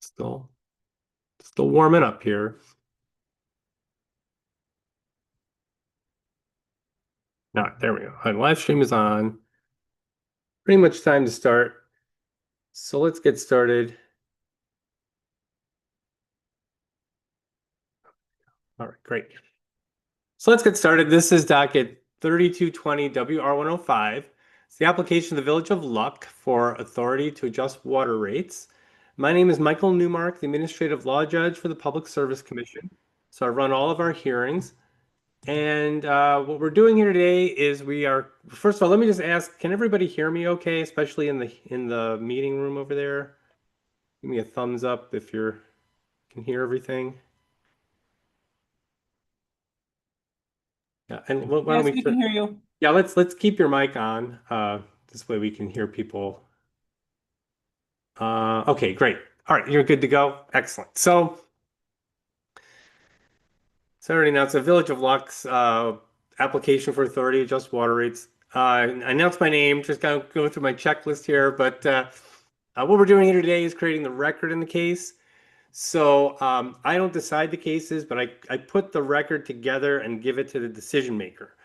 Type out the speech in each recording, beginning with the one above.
Still, still warming up here. There we go. Our live stream is on. Pretty much time to start. So let's get started. All right, great. So let's get started. This is docket 3220 WR105. It's the application of the Village of Luck for authority to adjust water rates. My name is Michael Newmark, the Administrative Law Judge for the Public Service Commission. So I run all of our hearings. And what we're doing here today is first of all, let me just ask, can everybody hear me okay, especially in the meeting room over there? Give me a thumbs up if you can hear everything. Yeah, and why don't Yes, we can hear you. Yeah, let's keep your mic on. This way we can hear people. Okay, great. All right, you're good to go. Excellent. So already now it's a Village of Luck's application for authority to adjust water rates. I announced my name, just kind of going through my checklist here, but what we're doing here today is creating the record in the case. So I don't decide the cases, but I put the record together and give it to the decision maker.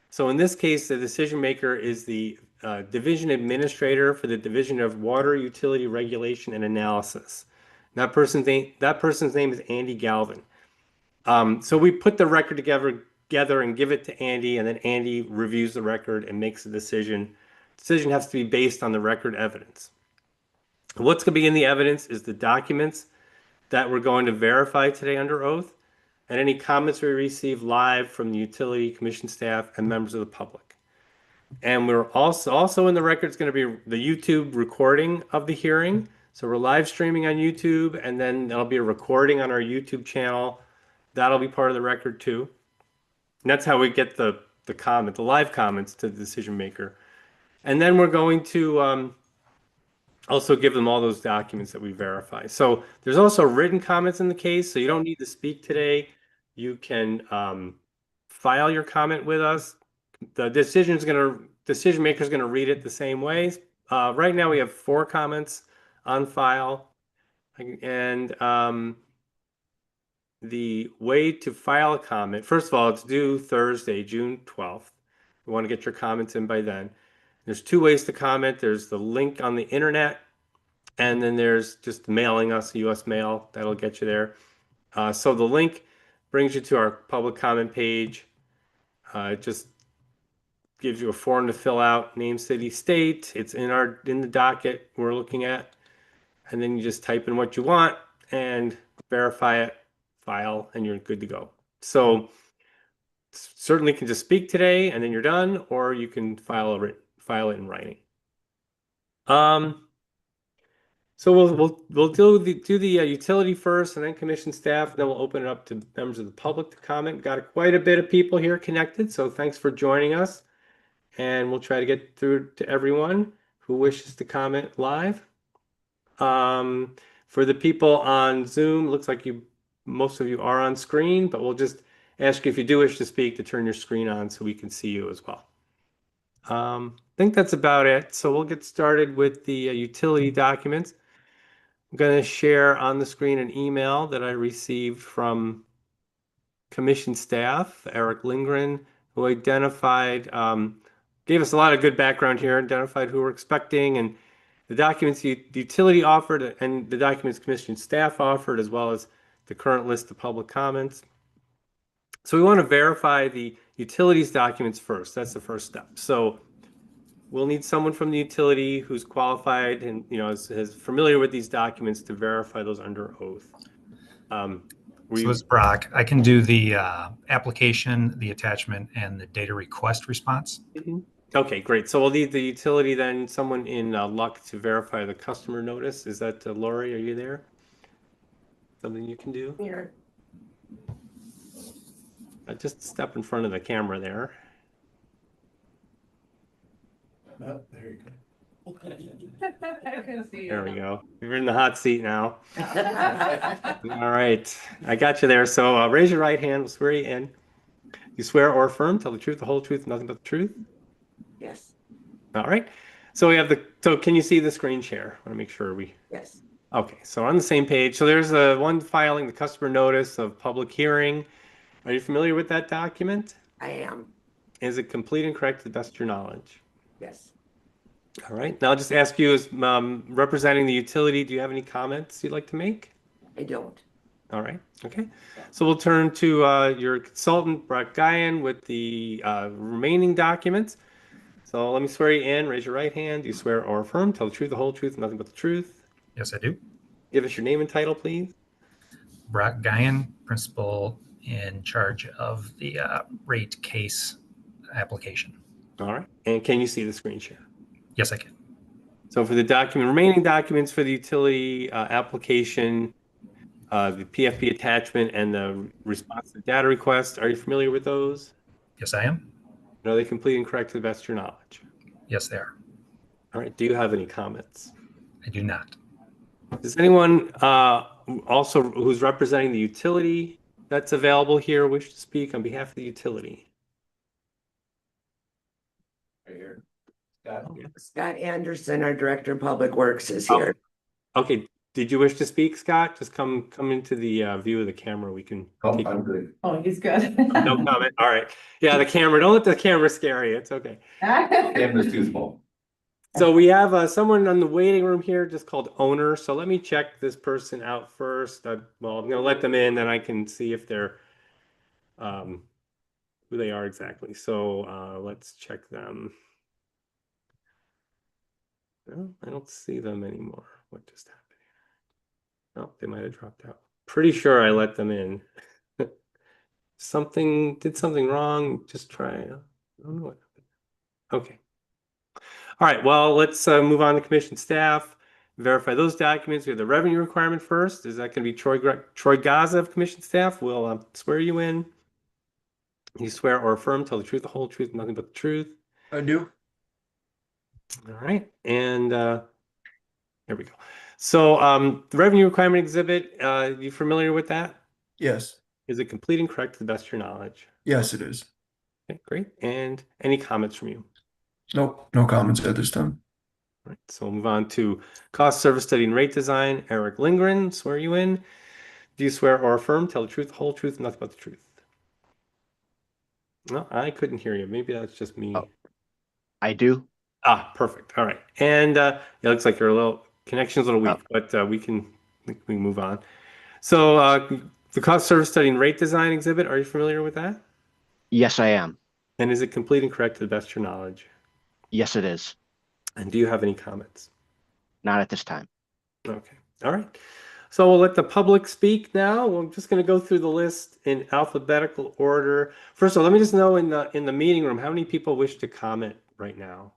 So in this case, the decision maker is the division administrator for the Division of Water Utility Regulation and Analysis. That person's name is Andy Galvin. So we put the record together and give it to Andy, and then Andy reviews the record and makes a decision. Decision has to be based on the record evidence. What's going to be in the evidence is the documents that we're going to verify today under oath, and any comments we receive live from the utility commission staff and members of the public. And we're also in the record is going to be the YouTube recording of the hearing. So we're live streaming on YouTube, and then there'll be a recording on our YouTube channel. That'll be part of the record too. And that's how we get the live comments to the decision maker. And then we're going to also give them all those documents that we verify. So there's also written comments in the case, so you don't need to speak today. You can file your comment with us. The decision maker is gonna read it the same way. Right now we have 4 comments on file, and the way to file a comment, first of all, it's due Thursday, June 12th. We want to get your comments in by then. There's 2 ways to comment. There's the link on the internet, and then there's just mailing us a US mail. That'll get you there. So the link brings you to our public comment page. It just gives you a form to fill out, name, city, state. It's in the docket we're looking at. And then you just type in what you want and verify it, file, and you're good to go. So certainly can just speak today and then you're done, or you can file it in writing. So we'll do the utility first, and then commission staff, and then we'll open it up to members of the public to comment. Got quite a bit of people here connected, so thanks for joining us. And we'll try to get through to everyone who wishes to comment live. For the people on Zoom, looks like most of you are on screen, but we'll just ask you if you do wish to speak to turn your screen on so we can see you as well. I think that's about it. So we'll get started with the utility documents. I'm going to share on the screen an email that I received from commission staff, Eric Lindgren, who gave us a lot of good background here, identified who we're expecting, and the documents the utility offered and the documents commission staff offered, as well as the current list of public comments. So we want to verify the utilities documents first. That's the first step. So we'll need someone from the utility who's qualified and is familiar with these documents to verify those under oath. So it's Brock. I can do the application, the attachment, and the data request response. Mm-hmm. Okay, great. So we'll need the utility then, someone in Luck to verify the customer notice. Is that Lori? Are you there? Something you can do? Here. Just step in front of the camera there. Oh, there you go. There we go. You're in the hot seat now. All right, I got you there. So raise your right hand. We'll swear you in. You swear or affirm, tell the truth, the whole truth, nothing but the truth? Yes. All right. So we have so can you see the screen share? I want to make sure Yes. Okay, so on the same page. So there's one filing the customer notice of public hearing. Are you familiar with that document? I am, Is it complete and correct to the best of your knowledge? yes. All right. Now I'll just ask you as representing the utility, do you have any comments you'd like to make? I don't. All right. Okay. So we'll turn to your consultant, Brock Guyan, with the remaining documents. So let me swear you in. Raise your right hand. Do you swear or affirm? Tell the truth, the whole truth, and nothing but the truth. Yes, I do. Give us your name and title, please. Brock Guyan, principal in charge of the rate case application. All right. And can you see the screen share? Yes, I can. So for the remaining documents for the utility application, the PFP attachment and the response to data request, are you familiar with those? Yes, I am. Are they complete and correct to the best of your knowledge? Yes, they are. All right. Do you have any comments? I do not. Does anyone also who's representing the utility that's available here wish to speak on behalf of the utility? Right here. Scott. Scott Anderson, our Director of Public Works, is Oh. here. Okay. Did you wish to speak, Scott? Just come into the view of the camera. We can Oh, take I'm good. Oh, he's good. no comment. All right. Yeah, the camera. Don't let the camera scare you. It's okay. Camera's too small. So we have someone in the waiting room here just called owner. So let me check this person out first. Well, I'm going to let them in, then I can see if they're who they are exactly. So let's check them. No, I don't see them anymore. What just happened here? Oh, they might have dropped out. Pretty sure I let them in. Did something wrong. Just try. I don't know what happened. Okay. All right. Well, let's move on to commission staff. Verify those documents. We have the revenue requirement first. Is that going to be Troy Gaza of commission staff? We'll swear you in. You swear or affirm, tell the truth, the whole truth, nothing but the truth. I do. All right. And there we go. So the revenue requirement exhibit, you familiar with that? Yes. Is it complete and correct to the best of your knowledge? Yes, it is. Okay, great. And any comments from you? Nope. No comments at this time. All right. So we'll move on to cost, service study, and rate design. Eric Lindgren, swear you in. Do you swear or affirm, tell the truth, the whole truth, and nothing but the truth? No, I couldn't hear you. Maybe that's just me. Oh, I do. Ah, perfect. All right. And it looks like your connection's a little weak, but we can move on. So the cost, service study, and rate design exhibit, are you familiar with that? Yes, I am. And is it complete and correct to the best of your knowledge? Yes, it is. And do you have any comments? Not at this time. Okay. All right. So we'll let the public speak now. We're just going to go through the list in alphabetical order. First of all, let me just know in the meeting room, how many people wish to comment right now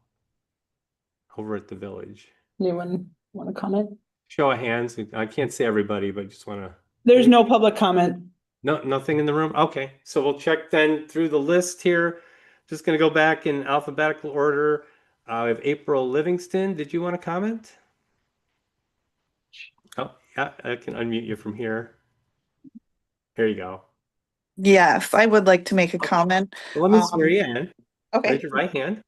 over at the village? Anyone want to comment? Show of hands. I can't see everybody, but just want to. There's no public comment. No, nothing in the room. Okay, so we'll check then through the list here. Just going to go back in alphabetical order. We have April Livingston. Did you want to comment? Oh, yeah, I can unmute you from here. Here you go. Yes, I would like to make a comment. Well, let me swear you in. Raise Okay. your right hand.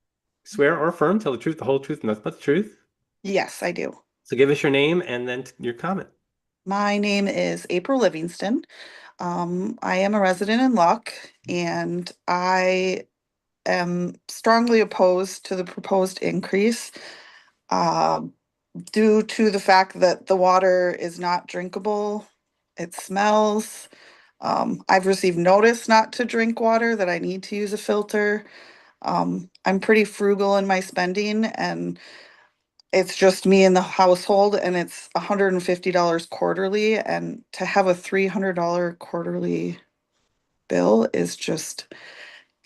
Swear or affirm, tell the truth, the whole truth, and nothing but the truth. Yes, I do. So give us your name and then your comment. My name is April Livingston. I am a resident in Luck, and I am strongly opposed to the proposed increase due to the fact that the water is not drinkable. It smells. I've received notice not to drink water, that I need to use a filter. I'm pretty frugal in my spending, and it's just me in the household, and it's $150 quarterly, and to have a $300 quarterly bill is just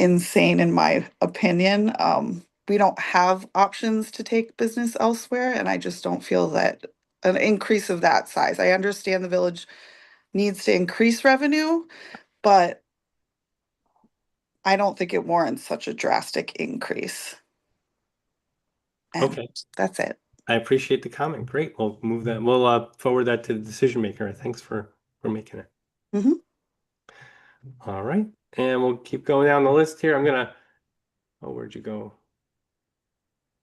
insane in my opinion. We don't have options to take business elsewhere, and I just don't feel that an increase of that size. I understand the village needs to increase revenue, but I don't think it warrants such a drastic increase. And Okay. that's it. I appreciate the comment. Great. We'll move that. We'll forward that to the decision maker. Thanks for making it. Mhm. All right. And we'll keep going down the list here. Oh, where'd you go?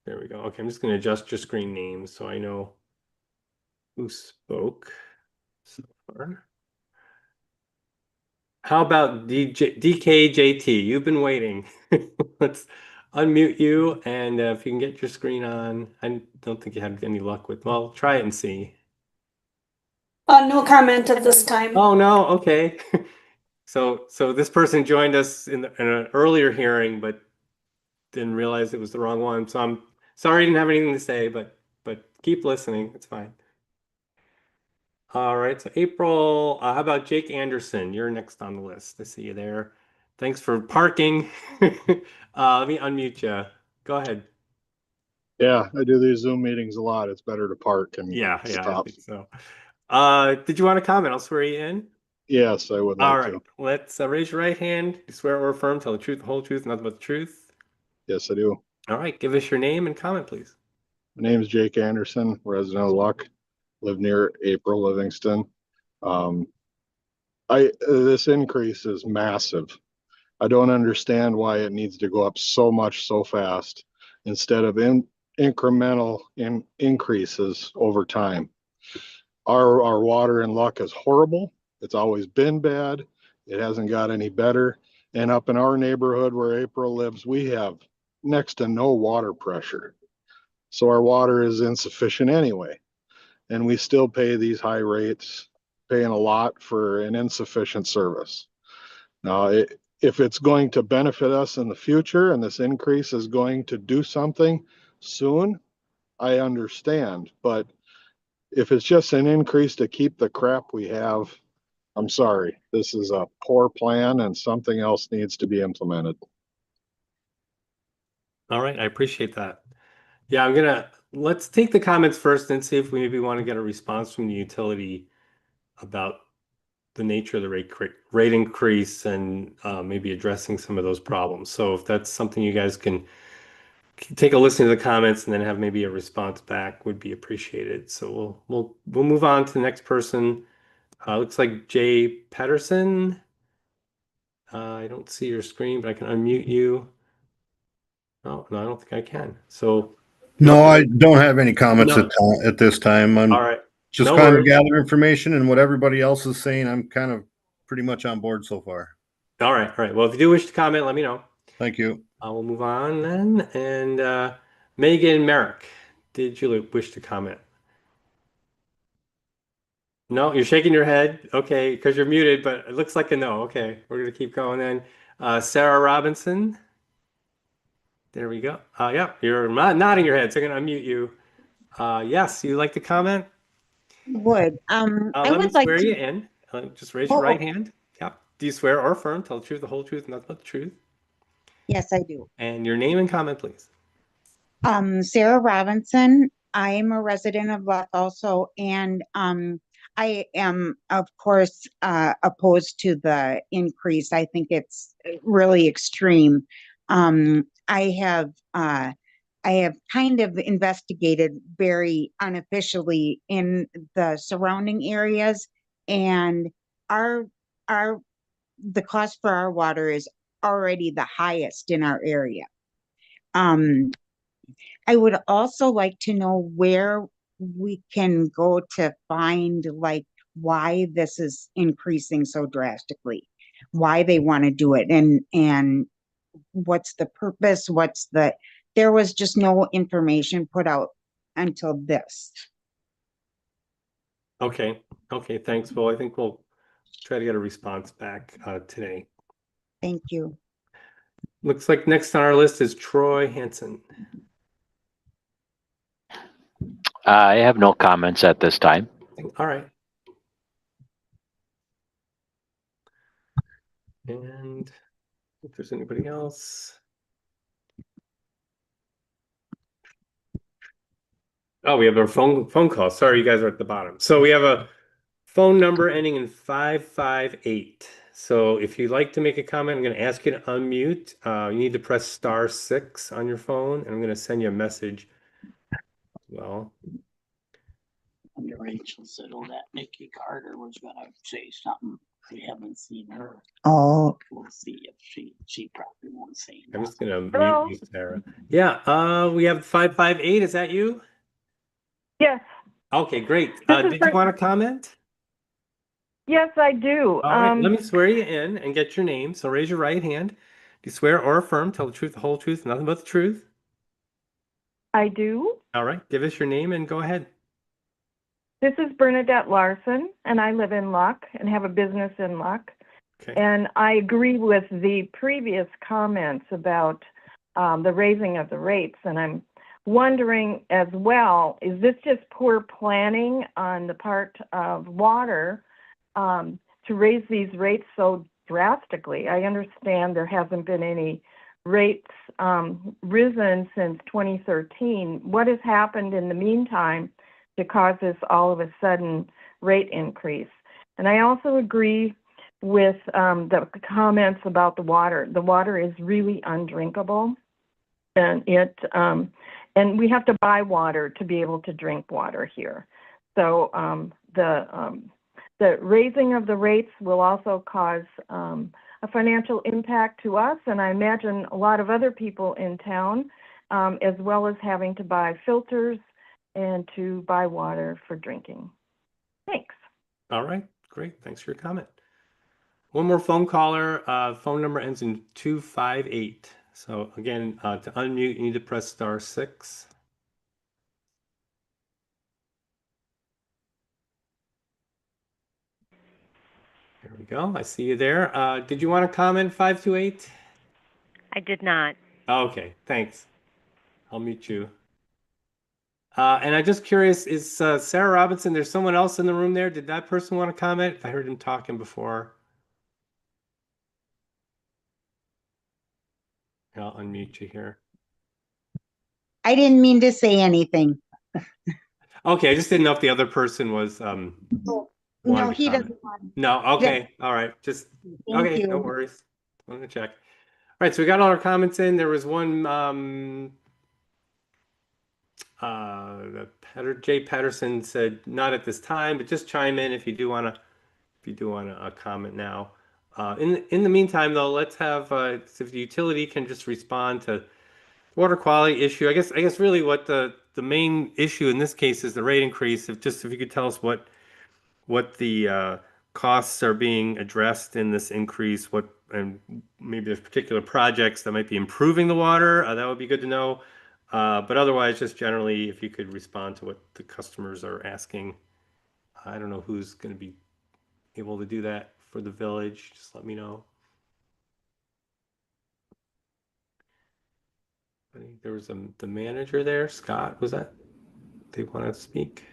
There we go. Okay, I'm just gonna adjust your screen names so I know who spoke so far. How about DKJT? You've been waiting. Let's unmute you, and if you can get your screen on. I don't think you had any luck with. Well, try it and see. No comment at this time. Oh no, okay. So this person joined us in an earlier hearing, but didn't realize it was the wrong one. So I'm sorry I didn't have anything to say, but keep listening. It's fine. All right, so April, how about Jake Anderson? You're next on the list. I see you there. Thanks for parking. Let me unmute you. Go ahead. Yeah, I do these Zoom meetings a lot. It's better to park and Yeah, I stop. think so. Did you want to comment? I'll swear you in. Yes, I would All like right, to. let's raise your right hand. You swear or affirm, tell the truth, the whole truth, nothing but the truth. Yes, I do. All right, give us your name and comment, please. My name is Jake Anderson, resident of Luck, live near April Livingston. This increase is massive. I don't understand why it needs to go up so much so fast instead of incremental increases over time. Our water in Luck is horrible. It's always been bad. It hasn't got any better. And up in our neighborhood where April lives, we have next to no water pressure. So our water is insufficient anyway. And we still pay these high rates, paying a lot for an insufficient service. Now, if it's going to benefit us in the future and this increase is going to do something soon, I understand. But if it's just an increase to keep the crap we have, I'm sorry. This is a poor plan and something else needs to be implemented. All right, I appreciate that. Yeah, let's take the comments first and see if we maybe want to get a response from the utility about the nature of the rate increase and maybe addressing some of those problems. So if that's something you guys can take a listen to the comments and then have maybe a response back, would be appreciated. So we'll move on to the next person. Looks like Jay Patterson. I don't see your screen, but I can unmute you. Oh, no, I don't think I can. So No, I don't have any comments No. at this time. I'm all right. just No kind of worries. gathering information, and what everybody else is saying, I'm kind of pretty much on board so far. All right. All right. Well, if you do wish to comment, let me know. Thank you. We'll move on then. And Megan Merrick, did you wish to comment? No, you're shaking your head. Okay, because you're muted, but it looks like a no. Okay, we're going to keep going then. Sarah Robinson. There we go. Yeah, you're nodding your head, so I'm going to unmute you. Yes, you'd like to comment? Would. I Let me would like swear to. you in. Just raise your Oh, right hand. Yep. Do you swear or affirm, tell the truth, the whole truth, nothing but the truth? yes, I do. And your name and comment, please. Sarah Robinson. I am a resident of Luck also, and I am, of course, opposed to the increase. I think it's really extreme. I have kind of investigated very unofficially in the surrounding areas, and our the cost for our water is already the highest in our area. I would also like to know where we can go to find like why this is increasing so drastically, why they want to do it, and what's the purpose, there was just no information put out until this. Okay. Okay, thanks. Well, I think we'll try to get a response back today. Thank you. Looks like next on our list is Troy Hansen. I have no comments at this time. All right. And if there's anybody else. Oh, we have our phone call. Sorry, you guys are at the bottom. So we have a phone number ending in 558. So if you'd like to make a comment, I'm going to ask you to unmute. You need to press *6 on your phone, and I'm going to send you a message as well. Under Rachel said, "Oh, that Nikki Carter was gonna say something. We haven't seen her. Oh, We'll see if she probably won't say I'm nothing." just going to mute you, Sarah. Yeah, we have 558. Is that you? Yes. Okay, great. This is Did you want to comment? Yes, I do. All right, let me swear you in and get your name. So raise your right hand. Do you swear or affirm, tell the truth, the whole truth, nothing but the truth? I do. All right, give us your name and go ahead. This is Bernadette Larson, and I live in Luck and have a business in Luck. Okay. And I agree with the previous comments about the raising of the rates. And I'm wondering as well, is this just poor planning on the part of water to raise these rates so drastically? I understand there hasn't been any rates risen since 2013. What has happened in the meantime to cause this all of a sudden rate increase? And I also agree with the comments about the water. The water is really undrinkable, and and we have to buy water to be able to drink water here. So the raising of the rates will also cause a financial impact to us, and I imagine a lot of other people in town, as well as having to buy filters and to buy water for drinking. Thanks. All right, great. Thanks for your comment. One more phone caller. Phone number ends in 258. So again, to unmute, you need to press *6. There we go. I see you there. Did you want to comment, 528? I did not. Okay, thanks. I'll mute you. And I'm just curious, is Sarah Robinson, there's someone else in the room there? Did that person want to comment? I heard him talking before. I'll unmute you here. I didn't mean to say anything. Okay, I just didn't know if the other person was No, wanted to he comment. doesn't want. No, okay, all right. Just Thank okay, no you. worries. I'm gonna check. All right, so we got all our comments in. There was one Jay Patterson said not at this time, but just chime in if you do want to comment now. In the meantime, though, let's have if the utility can just respond to water quality issue. I guess really what the main issue in this case is the rate increase. If you could tell us what the costs are being addressed in this increase, and maybe there's particular projects that might be improving the water, that would be good to know. But otherwise, just generally, if you could respond to what the customers are asking. I don't know who's going to be able to do that for the village. Just let me know. I think there was the manager there, Scott, was that? They want to speak?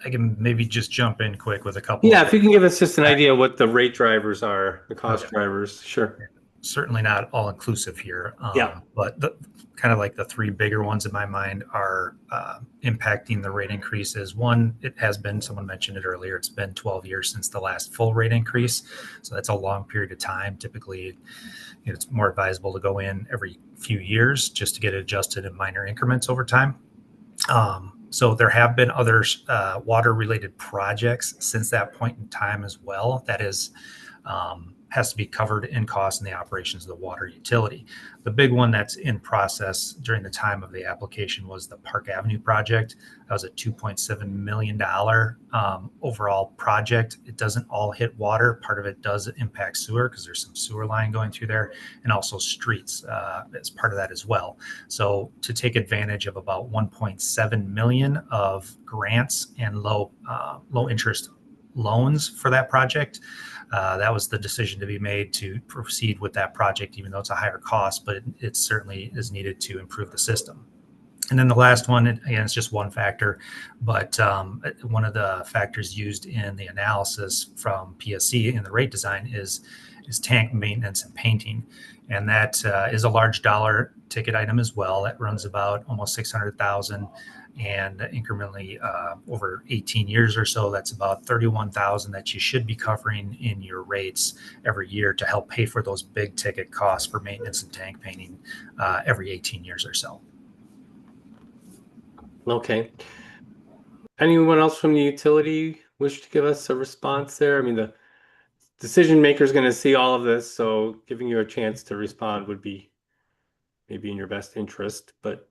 I can maybe just jump in quick with a couple. Yeah, if you can give us just an idea what the rate drivers are, the cost drivers, sure. Certainly not all inclusive here. Yeah. But kind of like the three bigger ones in my mind are impacting the rate increases. One, it has been, someone mentioned it earlier, it's been 12 years since the last full rate increase. So that's a long period of time. Typically, it's more advisable to go in every few years just to get it adjusted in minor increments over time. So there have been other water-related projects since that point in time as well. That is has to be covered in costs in the operations of the water utility. The big one that's in process during the time of the application was the Park Avenue project. That was a $2.7 million overall project. It doesn't all hit water. Part of it does impact sewer because there's some sewer line going through there, and also streets as part of that as well. So to take advantage of about 1.7 million of grants and low interest loans for that project, that was the decision to be made to proceed with that project, even though it's a higher cost, but it certainly is needed to improve the system. And then the last one, again, it's just one factor, but one of the factors used in the analysis from PSC in the rate design is tank maintenance and painting. And that is a large dollar ticket item as well. That runs about almost $600,000. And incrementally over 18 years or so, that's about $31,000 that you should be covering in your rates every year to help pay for those big ticket costs for maintenance and tank painting every 18 years or so. Okay. Anyone else from the utility wish to give us a response there? I mean, the decision maker is going to see all of this, so giving you a chance to respond would be maybe in your best interest, but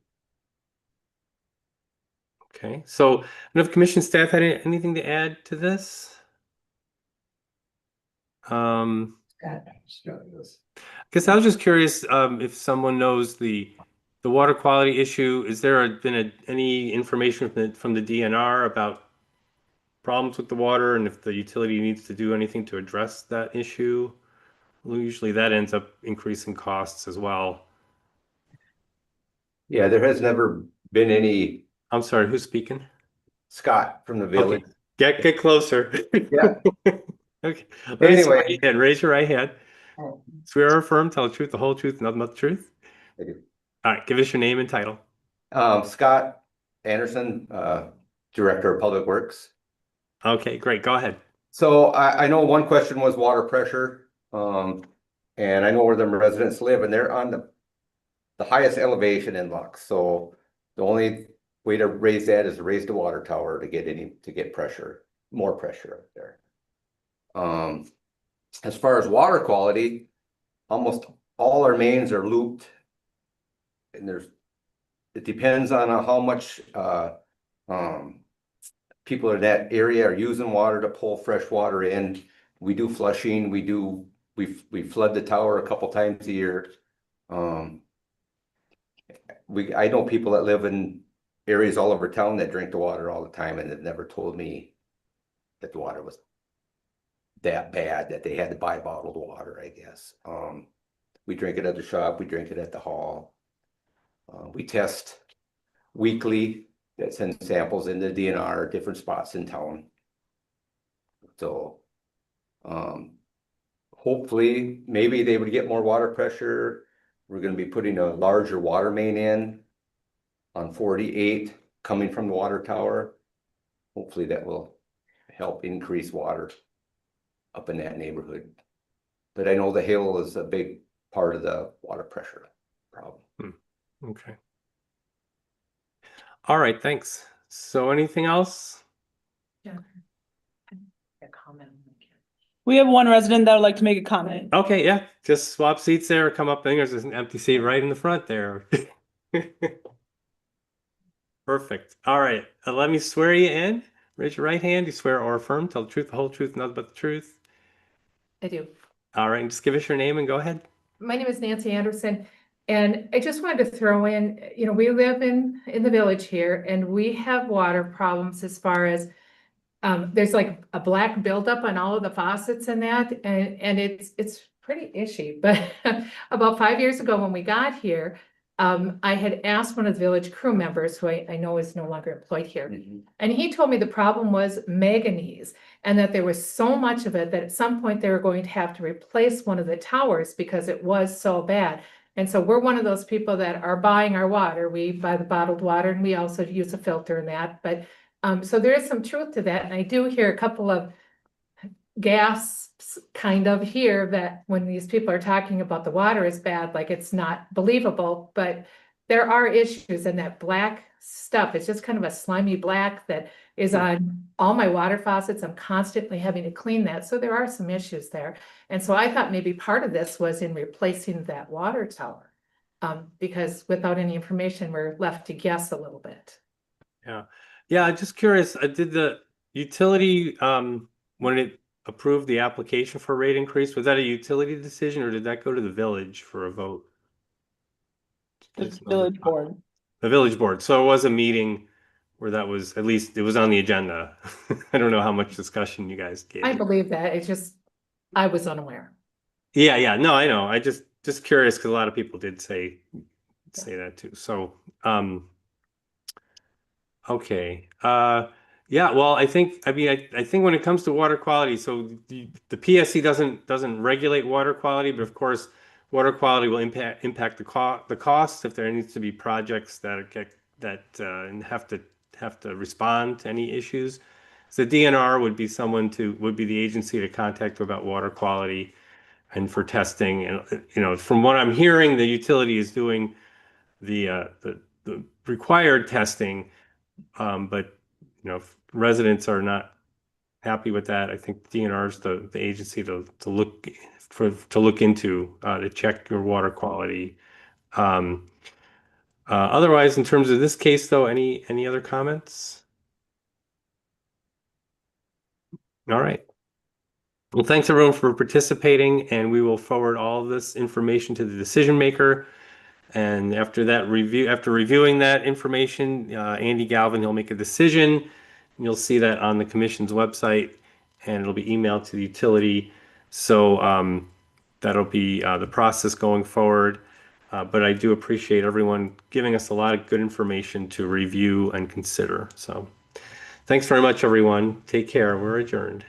Okay, so if commission staff had anything to add to this? Guess I was just curious if someone knows the water quality issue. Is there been any information from the DNR about problems with the water and if the utility needs to do anything to address that issue? Well, usually that ends up increasing costs as well. Yeah, there has never been any. I'm sorry, who's speaking? Scott from the village. Okay. Get closer. Yeah. Okay. Anyway, raise your right hand. Swear or affirm, tell the truth, the whole truth, and nothing but the truth. I do. All right, give us your name and title. Scott Anderson, Director of Public Works. Okay, great. Go ahead. So I know one question was water pressure. And I know where the residents live, and they're on the highest elevation in Lux. So the only way to raise that is to raise the water tower to get pressure, more pressure up there. As far as water quality, almost all our mains are looped, and it depends on how much people in that area are using water to pull fresh water in. We do flushing. We flood the tower a couple times a year. I know people that live in areas all over town that drink the water all the time, and they've never told me that the water was that bad that they had to buy bottled water, I guess. We drink it at the shop, we drink it at the hall. We test weekly, that send samples in the DNR, different spots in town. So hopefully, maybe they would get more water pressure. We're going to be putting a larger water main in on 48 coming from the water tower. Hopefully that will help increase water up in that neighborhood. But I know the hill is a big part of the water pressure problem. Okay. All right, thanks. So anything else? We have one resident that would like to make a comment. Okay, yeah, just swap seats there, come up, there's an empty seat right in the front there. Perfect. All right, let me swear you in. Raise your right hand. You swear or affirm, tell the truth, the whole truth, nothing but the truth. I do. All right, just give us your name and go ahead. My name is Nancy Anderson, and I just wanted to throw in, we live in the village here, and we have water problems as far as there's like a black buildup on all of the faucets and that, and it's pretty ishy. But about 5 years ago when we got here, I had asked one of the village crew members, who I know is no longer employed here, and he told me the problem was manganese, and that there was so much of it that at some point they were going to have to replace one of the towers because it was so bad. And so we're one of those people that are buying our water. We buy the bottled water, and we also use a filter in that. But so there is some truth to that. And I do hear a couple of gasps kind of here that when these people are talking about the water is bad, like it's not believable, but there are issues, and that black stuff, it's just kind of a slimy black that is on all my water faucets. I'm constantly having to clean that. So there are some issues there. And so I thought maybe part of this was in replacing that water tower, because without any information, we're left to guess a little bit. Yeah, just curious, did the utility, when it approved the application for rate increase, was that a utility decision, or did that go to the village for a vote? The village board. The village board. So it was a meeting where that was, at least it was on the agenda. I don't know how much discussion you guys gave. I believe that. It's just, I was unaware. Yeah. No, I know. I just curious because a lot of people did say that too. So, okay. Yeah, well, I think when it comes to water quality, so the PSC doesn't regulate water quality, but of course, water quality will impact the costs if there needs to be projects that have to respond to any issues. So DNR would be the agency to contact about water quality and for testing. And from what I'm hearing, the utility is doing the required testing, but if residents are not happy with that, I think DNR is the agency to look into to check your water quality. Otherwise, in terms of this case, though, any other comments? All right. Well, thanks everyone for participating, and we will forward all of this information to the decision maker. And after reviewing that information, Andy Galvin, he'll make a decision. You'll see that on the commission's website, and it'll be emailed to the utility. So that'll be the process going forward. But I do appreciate everyone giving us a lot of good information to review and consider. So thanks very much, everyone. Take care. We're adjourned.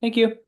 Thank you.